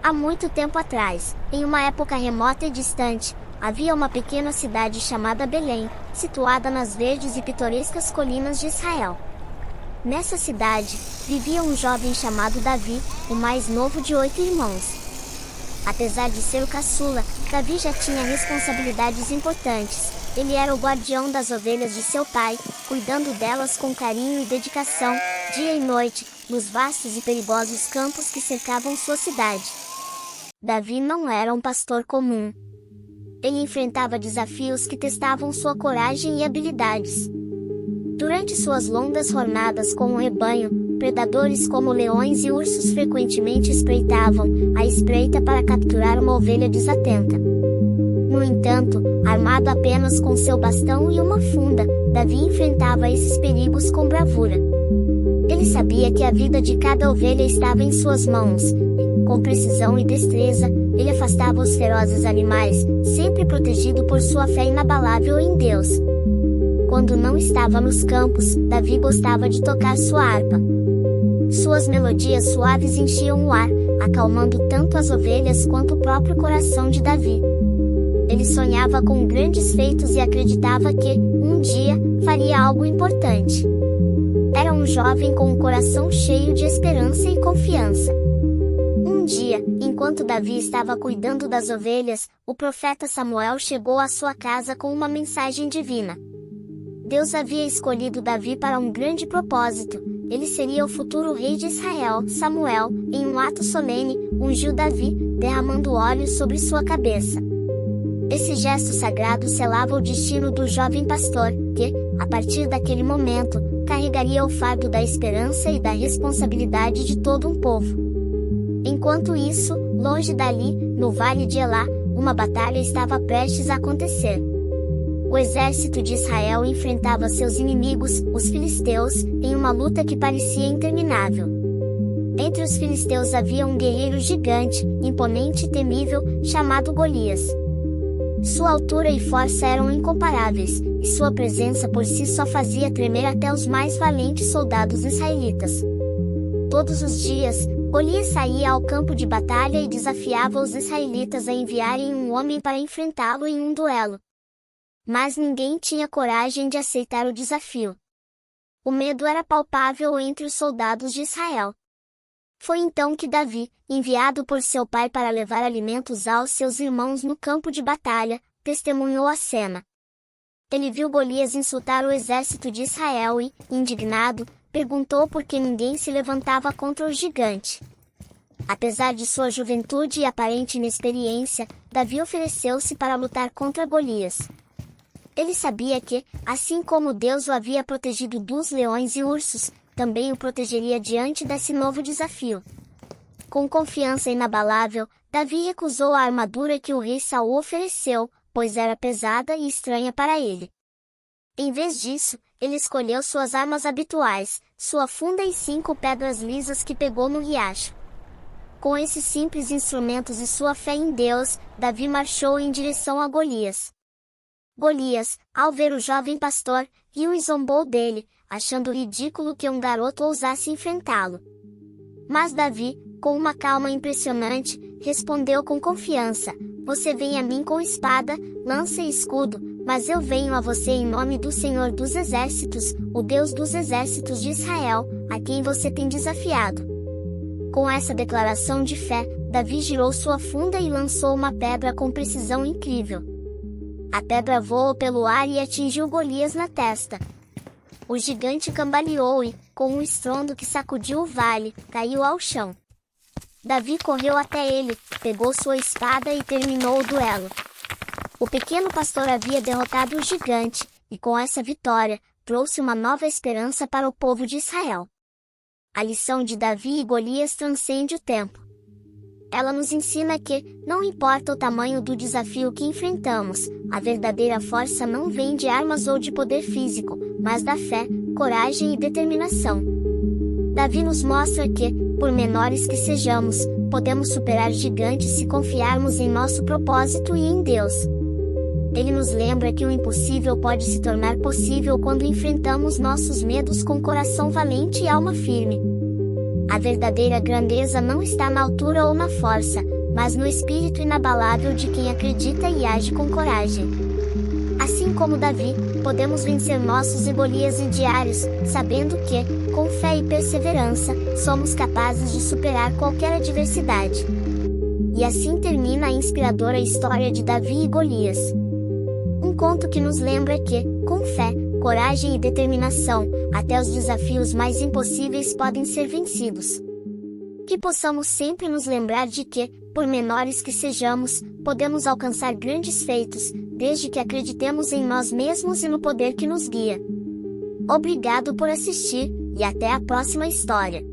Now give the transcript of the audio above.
Há muito tempo atrás, em uma época remota e distante, havia uma pequena cidade chamada Belém, situada nas verdes e pitorescas colinas de Israel. Nessa cidade, vivia um jovem chamado Davi, o mais novo de 8 irmãos. Apesar de ser o caçula, Davi já tinha responsabilidades importantes. Ele era o guardião das ovelhas de seu pai, cuidando delas com carinho e dedicação, dia e noite, nos vastos e perigosos campos que cercavam sua cidade. Davi não era um pastor comum. Ele enfrentava desafios que testavam sua coragem e habilidades. Durante suas longas jornadas com o rebanho, predadores como leões e ursos frequentemente espreitavam a espreita para capturar uma ovelha desatenta. No entanto, armado apenas com seu bastão e uma funda, Davi enfrentava esses perigos com bravura. Ele sabia que a vida de cada ovelha estava em suas mãos, e, com precisão e destreza, ele afastava os ferozes animais, sempre protegido por sua fé inabalável em Deus. Quando não estava nos campos, Davi gostava de tocar sua harpa. Suas melodias suaves enchiam o ar, acalmando tanto as ovelhas quanto o próprio coração de Davi. Ele sonhava com grandes feitos e acreditava que, um dia, faria algo importante. Era um jovem com um coração cheio de esperança e confiança. Um dia, enquanto Davi estava cuidando das ovelhas, o profeta Samuel chegou à sua casa com uma mensagem divina. Deus havia escolhido Davi para um grande propósito. Ele seria o futuro rei de Israel. Samuel, em um ato solene, ungiu Davi, derramando óleo sobre sua cabeça. Esse gesto sagrado selava o destino do jovem pastor, que, a partir daquele momento, carregaria o fardo da esperança e da responsabilidade de todo um povo. Enquanto isso, longe dali, no vale de Elá, uma batalha estava prestes a acontecer. O exército de Israel enfrentava seus inimigos, os filisteus, em uma luta que parecia interminável. Entre os filisteus havia um guerreiro gigante, imponente e temível, chamado Golias. Sua altura e força eram incomparáveis, e sua presença por si só fazia tremer até os mais valentes soldados israelitas. Todos os dias, Golias saía ao campo de batalha e desafiava os israelitas a enviarem um homem para enfrentá-lo em um duelo. Mas ninguém tinha coragem de aceitar o desafio. O medo era palpável entre os soldados de Israel. Foi então que Davi, enviado por seu pai para levar alimentos aos seus irmãos no campo de batalha, testemunhou a cena. Ele viu Golias insultar o exército de Israel e, indignado, perguntou por que ninguém se levantava contra o gigante. Apesar de sua juventude e aparente inexperiência, Davi ofereceu-se para lutar contra Golias. Ele sabia que, assim como Deus o havia protegido dos leões e ursos, também o protegeria diante desse novo desafio. Com confiança inabalável, Davi recusou a armadura que o rei Saul ofereceu, pois era pesada e estranha para ele. Em vez disso, ele escolheu suas armas habituais, sua funda e 5 pedras lisas que pegou no riacho. Com esses simples instrumentos e sua fé em Deus, Davi marchou em direção a Golias. Golias, ao ver o jovem pastor, riu e zombou dele, achando ridículo que um garoto ousasse enfrentá-lo. Mas Davi, com uma calma impressionante, respondeu com confiança: "Você vem a mim com espada, lança e escudo, mas eu venho a você em nome do Senhor dos Exércitos, o Deus dos exércitos de Israel, a quem você tem desafiado." Com essa declaração de fé, Davi girou sua funda e lançou uma pedra com precisão incrível. A pedra voou pelo ar e atingiu Golias na testa. O gigante cambaleou e, com um estrondo que sacudiu o vale, caiu ao chão. Davi correu até ele, pegou sua espada e terminou o duelo. O pequeno pastor havia derrotado o gigante, e com essa vitória, trouxe uma nova esperança para o povo de Israel. A lição de Davi e Golias transcende o tempo. Ela nos ensina que, não importa o tamanho do desafio que enfrentamos, a verdadeira força não vem de armas ou de poder físico, mas da fé, coragem e determinação. Davi nos mostra que, por menores que sejamos, podemos superar gigantes se confiarmos em nosso propósito e em Deus. Ele nos lembra que o impossível pode se tornar possível quando enfrentamos nossos medos com coração valente e alma firme. A verdadeira grandeza não está na altura ou na força, mas no espírito inabalável de quem acredita e age com coragem. Assim como Davi, podemos vencer nossos e Golias diários, sabendo que, com fé e perseverança, somos capazes de superar qualquer adversidade. E assim termina a inspiradora história de Davi e Golias. Um conto que nos lembra que, com fé, coragem e determinação, até os desafios mais impossíveis podem ser vencidos. Que possamos sempre nos lembrar de que, por menores que sejamos, podemos alcançar grandes feitos, desde que acreditemos em nós mesmos e no poder que nos guia. Obrigado por assistir, e até a próxima história.